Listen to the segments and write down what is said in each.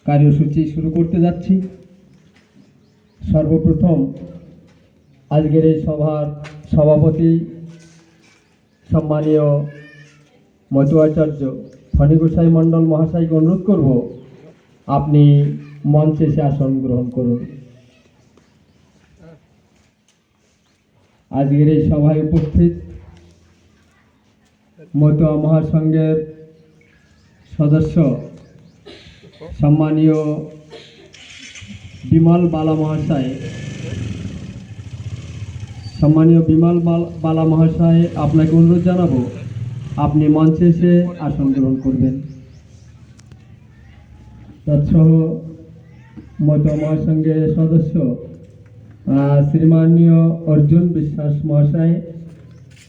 কার্যসূচি শুরু করতে যাচ্ছি। সর্বপ্রথম আজকের এই সভার সভাপতি সম্মানীয় মতুয়াচার্য ফণী গোসাই মণ্ডল মহাশয়কে অনুরোধ করব আপনি মঞ্চে এসে আসন গ্রহণ করুন। আজকের এই সভায় উপস্থিত মতুয়া মহাসংঘের সদস্য সম্মানীয় বিমল বালা মহাশয়, আপনাকে অনুরোধ জানাবো আপনি মঞ্চে এসে আসন গ্রহণ করবেন। তৎসহ মতুয়া মহাসংঘের সদস্য শ্রীমাননীয় অর্জুন বিশ্বাস মহাশয়,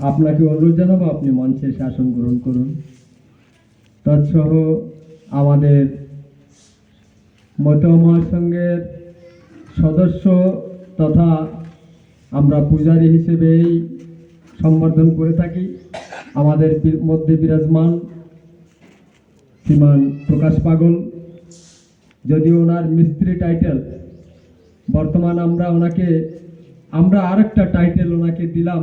আপনাকে অনুরোধ জানাবো আপনি মঞ্চে এসে আসন গ্রহণ করুন। তৎসহ আমাদের মতুয়া মহাসংঘের সদস্য তথা আমরা পূজারী হিসেবেই সম্বর্ধন করে থাকি আমাদের মধ্যে বিরাজমান শ্রীমান প্রকাশ পাগল। যদিও ওনার মিস্ত্রি টাইটেল, বর্তমান আমরা আরেকটা টাইটেল ওনাকে দিলাম,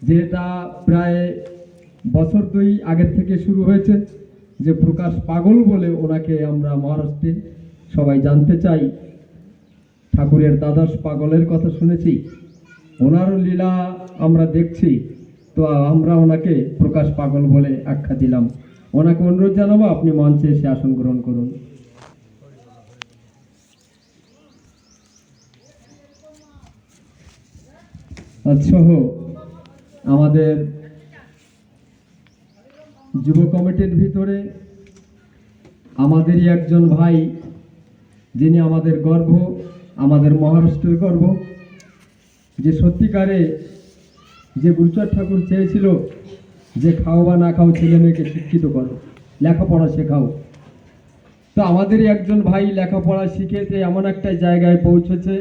যেটা প্রায় বছর 2 আগের থেকে শুরু হয়েছে, যে প্রকাশ পাগল বলে ওনাকে আমরা মহারাষ্ট্রে সবাই জানতে চাই। ঠাকুরের দ্বাদশ পাগলের কথা শুনেছি, ওনারও লীলা আমরা দেখছি, তো আমরা ওনাকে প্রকাশ পাগল বলে আখ্যা দিলাম। ওনাকে অনুরোধ জানাবো আপনি মঞ্চে এসে আসন গ্রহণ করুন। সহ আমাদের যুব কমিটির ভিতরে আমাদেরই একজন ভাই, যিনি আমাদের গর্ব, আমাদের মহারাষ্ট্রের গর্ব, যে সত্যিকারে যে গুরুচাঁদ ঠাকুর চেয়েছিল যে খাও বা না খাও ছেলে মেয়েকে শিক্ষিত করো, লেখাপড়া শেখাও, তো আমাদেরই একজন ভাই লেখাপড়া শিখেতে এমন একটা জায়গায় পৌঁছেছে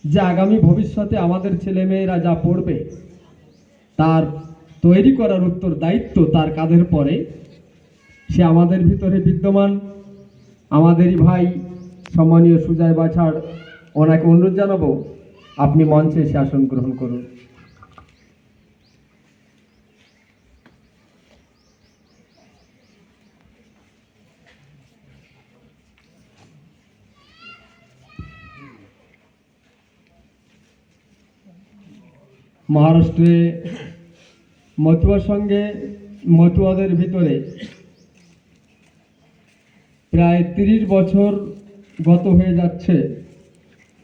যে আগামী ভবিষ্যতে আমাদের ছেলে মেয়েরা যা পড়বে তার তৈরি করার উত্তর দায়িত্ব তার কাঁধের পরে। সে আমাদের ভিতরে বিদ্যমান, আমাদেরই ভাই সম্মানীয় সুজয় বাছাড়, ওনাকে অনুরোধ জানাবো আপনি মঞ্চে এসে আসন গ্রহণ করুন। মহারাষ্ট্রে মতুয়া সঙ্গে মতুয়াদের ভিতরে প্রায় 30 বছর গত হয়ে যাচ্ছে,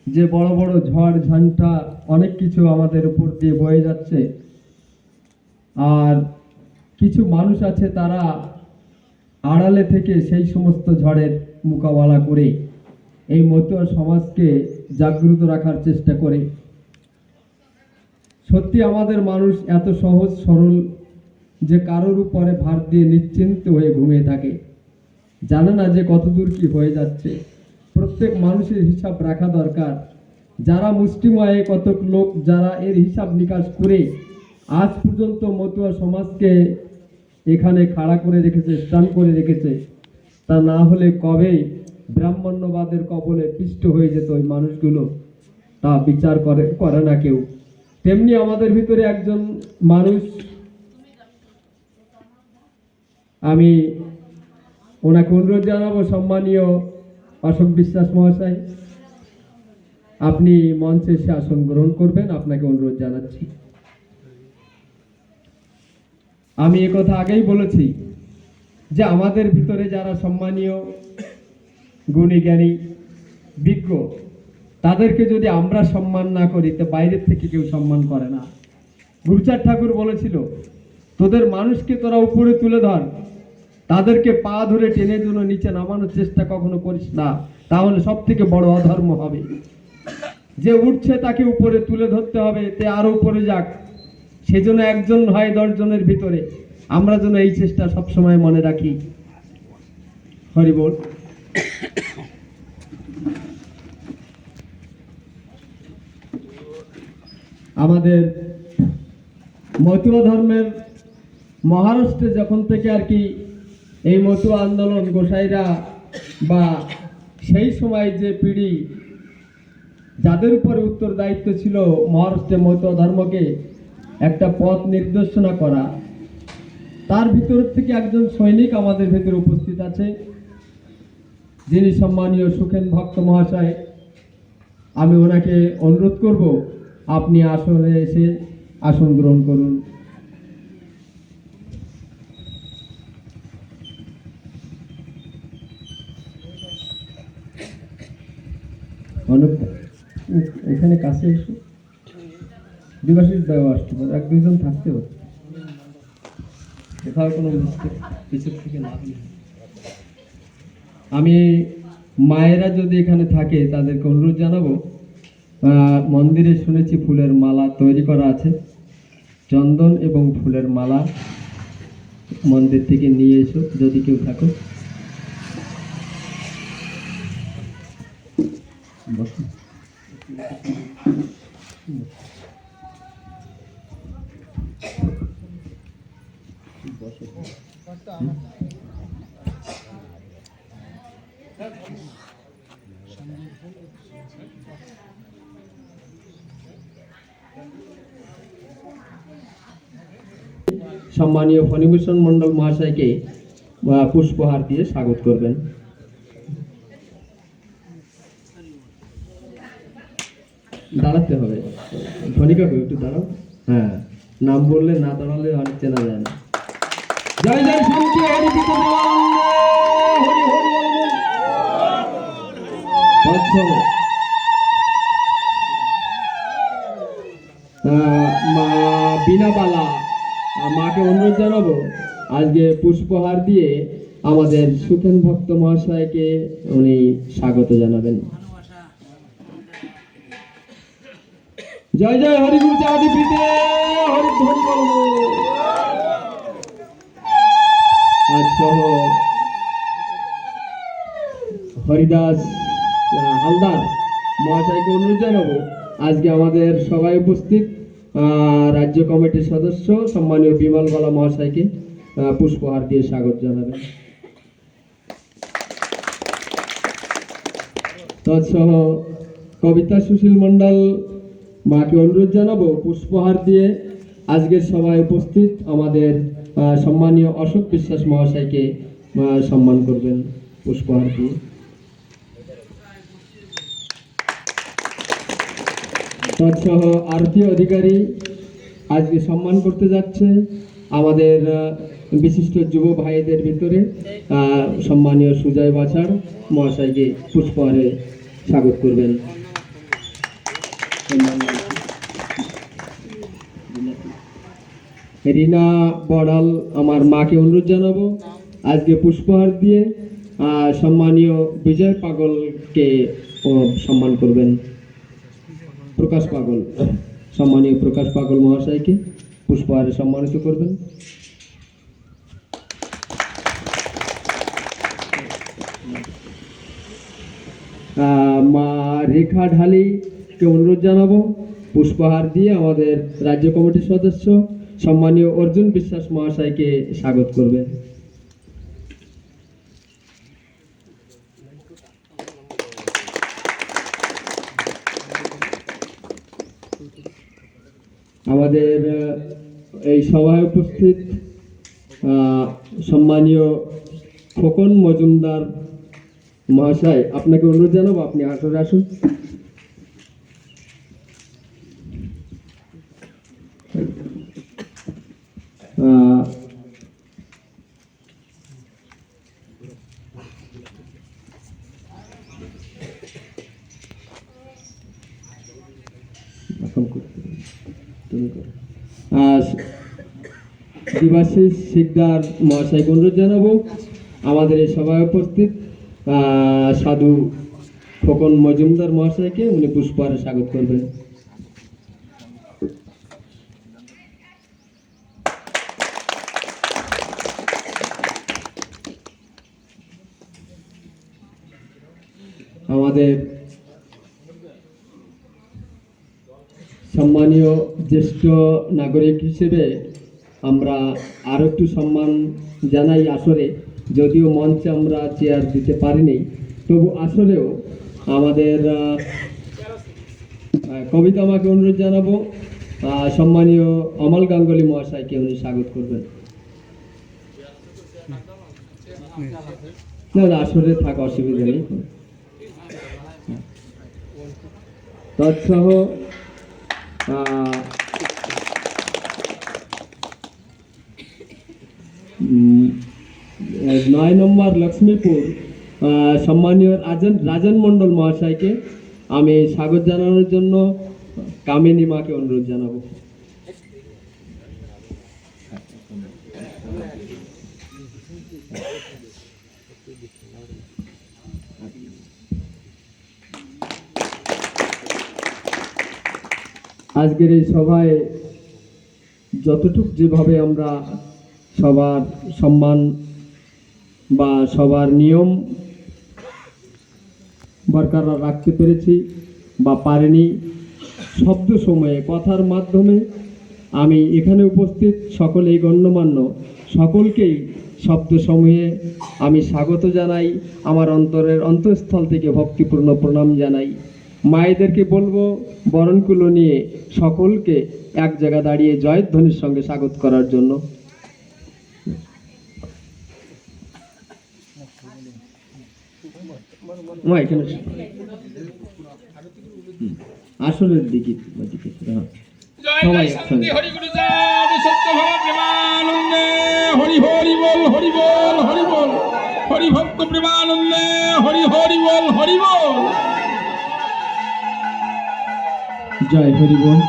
যে বড় বড় ঝড় ঝঞ্ঝা অনেক কিছু আমাদের উপর দিয়ে বয়ে যাচ্ছে। আর কিছু মানুষ আছে তারা আড়ালে থেকে সেই সমস্ত ঝড়ের মোকাবেলা করে এই মতুয়া সমাজকে জাগ্রত রাখার চেষ্টা করে। সত্যি আমাদের মানুষ এত সহজ সরল যে কারোর উপরে ভার দিয়ে নিশ্চিন্ত হয়ে ঘুমিয়ে থাকে, জানে না যে কতদূর কি হয়ে যাচ্ছে। প্রত্যেক মানুষের হিসাব রাখা দরকার। যারা মুষ্টিময় কতক লোক যারা এর হিসাব নিকাশ করে আজ পর্যন্ত মতুয়া সমাজকে এখানে খাড়া করে রেখেছে, স্থান করে রেখেছে, তা না হলে কবে ব্রাহ্মণ্যবাদের কবলে পিষ্ট হয়ে যেত ওই মানুষগুলো, তা বিচার করে না কেউ। তেমনি আমাদের ভিতরে একজন মানুষ, আমি ওনাকে অনুরোধ জানাবো সম্মানীয় অশোক বিশ্বাস মহাশয়, আপনি মঞ্চে এসে আসন গ্রহণ করবেন, আপনাকে অনুরোধ জানাচ্ছি। আমি একথা আগেই বলেছি যে আমাদের ভিতরে যারা সম্মানীয় গুণী জ্ঞানী বিজ্ঞ, তাদেরকে যদি আমরা সম্মান না করি তো বাইরের থেকে কেউ সম্মান করে না। গুরুচাঁদ ঠাকুর বলেছিল, তোদের মানুষকে তোরা উপরে তুলে ধর, তাদেরকে পা ধরে টেনে তুলে নিচে নামানোর চেষ্টা কখনো করিস না, তাহলে সব থেকে বড় অধর্ম হবে। যে উঠছে তাকে উপরে তুলে ধরতে হবে, তে আরো উপরে যাক, সেজন্য একজন হয় 10 জনের ভিতরে। আমরা যেন এই চেষ্টা সবসময় মনে রাখি। হরি বল। আমাদের মতুয়া ধর্মের মহারাষ্ট্রে যখন থেকে আর কি এই মতুয়া আন্দোলন গোসাইরা বা সেই সময় যে পিঢ়ি যাদের উপরে উত্তরদায়িত্ব ছিল মহারাষ্ট্রের মৈত্র ধর্মকে একটা পথ নির্দেশনা করা, তার ভিতর থেকে একজন সৈনিক আমাদের ভিতরে উপস্থিত আছে, যিনি সম্মানীয় সুখেন ভক্ত মহাশয়। আমি ওনাকে অনুরোধ করব, আপনি আসনে এসে আসন গ্রহণ করুন। এখানে কাছে এসো, দিবাশিস দেওয়া আসতে পারে, এক দুজন থাকতে পারে, কোথাও কোনো পিছের থেকে লাভ নেই। আমি মায়েরা যদি এখানে থাকে তাদেরকে অনুরোধ জানাবো, মন্দিরে শুনেছি ফুলের মালা তৈরি করা আছে, চন্দন এবং ফুলের মালা মন্দির থেকে নিয়ে এসো যদি কেউ থাকো। সম্মানীয় ফণীভূষণ মণ্ডল মহাশয়কে পুষ্পহার দিয়ে স্বাগত করবেন। দাঁড়াতে হবে, ফণিকা একটু দাঁড়াও। হ্যাঁ, নাম বললে না দাঁড়ালে অনেক চেনা যায় না। জয় জয় শান্তি হরি পিতা হরি হরি মা বিনাবালা, মাকে অনুরোধ জানাবো আজকে পুষ্পহার দিয়ে আমাদের সুখেন ভক্ত মহাশয়কে উনি স্বাগত জানাবেন। জয় জয় হরি গুরু চাঁদি পিতে হরি ধ্বনি বলবো। আজ সহ হরিদাস হালদার মহাশয়কে অনুরোধ জানাবো আজকে আমাদের সবাই উপস্থিত রাজ্য কমিটির সদস্য সম্মানীয় বিমল বালা মহাশয়কে পুষ্পহার দিয়ে স্বাগত জানাবেন। তৎসহ কবিতা সুশীল মণ্ডল মাকে অনুরোধ জানাবো পুষ্পহার দিয়ে আজকের সভায় উপস্থিত আমাদের সম্মানীয় অশোক বিশ্বাস মহাশয়কে সম্মান করবেন পুষ্পহার দিয়ে। তৎসহ আরতি অধিকারী আজকে সম্মান করতে যাচ্ছে আমাদের বিশিষ্ট যুব ভাইদের ভিতরে সম্মানীয় সুজয় বাছার মহাশয়কে পুষ্পহারে স্বাগত করবেন। রিনা বড়াল আমার মাকে অনুরোধ জানাবো আজকে পুষ্পহার দিয়ে সম্মানীয় বিজয় পাগলকে সম্মান করবেন। প্রকাশ পাগল, সম্মানীয় প্রকাশ পাগল মহাশয়কে পুষ্পহারে সম্মানিত করবেন। মা রেখা ঢালিকে অনুরোধ জানাবো পুষ্পহার দিয়ে আমাদের রাজ্য কমিটির সদস্য সম্মানীয় অর্জুন বিশ্বাস মহাশয়কে স্বাগত করবেন। আমাদের এই সভায় উপস্থিত সম্মানীয় খোকন মজুমদার মহাশয়, আপনাকে অনুরোধ জানাবো আপনি আসরে আসুন। দিবাশিস শিকদার মহাশয়কে অনুরোধ জানাবো আমাদের এই সভায় উপস্থিত সাধু খোকন মজুমদার মহাশয়কে উনি পুষ্পহারে স্বাগত করবেন। আমাদের সম্মানীয় জ্যেষ্ঠ নাগরিক হিসেবে আমরা আরো একটু সম্মান জানাই আসরে যদিও মঞ্চে আমরা চেয়ার দিতে পারিনি, তবু আসলেও আমাদের কবিতা আমাকে অনুরোধ জানাবো সম্মানীয় অমল গাঙ্গুলি মহাশয়কে উনি স্বাগত করবেন। না না, আসলে থাকা অসুবিধা নেই। তৎসহ 9 নম্বর লক্ষ্মীপুর সম্মানীয় রাজন মণ্ডল মহাশয়কে আমি স্বাগত জানানোর জন্য কামিনী মাকে অনুরোধ জানাবো। আজকের এই সভায় যতটুকু যেভাবে আমরা সবার সম্মান বা সবার নিয়ম বরকরার রাখতে পেরেছি বা পারিনি, শব্দ সময়ে কথার মাধ্যমে আমি এখানে উপস্থিত সকল এই গণ্যমান্য সকলকেই শব্দ সমূহে আমি স্বাগত জানাই, আমার অন্তরের অন্তঃস্থল থেকে ভক্তিপূর্ণ প্রণাম জানাই। মায়েদেরকে বলবো বরণকুলো নিয়ে সকলকে এক জায়গা দাঁড়িয়ে জয়ধ্বনির সঙ্গে স্বাগত করার জন্য। এখানে আসলের দিকে সবাই একসঙ্গে হরি গুরু সত্য ভাব প্রেমানন্দে হরি হরি বল হরি বল হরি বল হরি ভক্ত প্রেমানন্দে হরি হরি বল হরি বল। জয় হরি বল।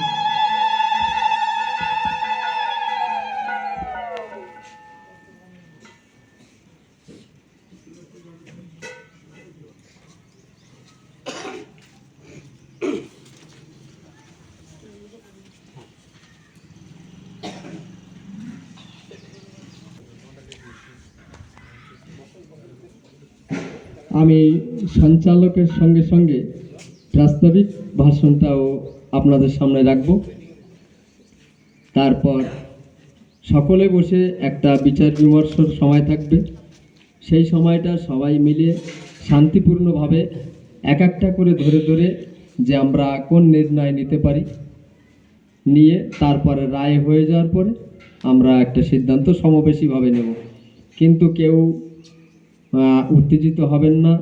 আমি সঞ্চালকের সঙ্গে সঙ্গে প্রাস্তাবিক ভাষণটাও আপনাদের সামনে রাখব, তারপর সকলে বসে একটা বিচার বিমর্শর সময় থাকবে। সেই সময়টা সবাই মিলে শান্তিপূর্ণভাবে এক একটা করে ধরে ধরে যে আমরা কোন নির্ণয় নিতে পারি, নিয়ে তারপরে রায় হয়ে যাওয়ার পরে আমরা একটা সিদ্ধান্ত সমবেশীভাবে নেব। কিন্তু কেউ উত্তেজিত হবেন না,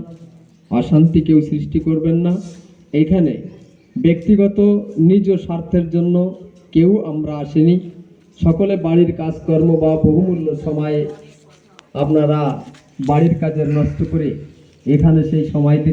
অশান্তি কেউ সৃষ্টি করবেন না। এখানে ব্যক্তিগত নিজ স্বার্থের জন্য কেউ আমরা আসিনি। সকলে বাড়ির কাজকর্ম বা বহুমূল্য সময়ে আপনারা বাড়ির কাজে নষ্ট করে এখানে সেই সময়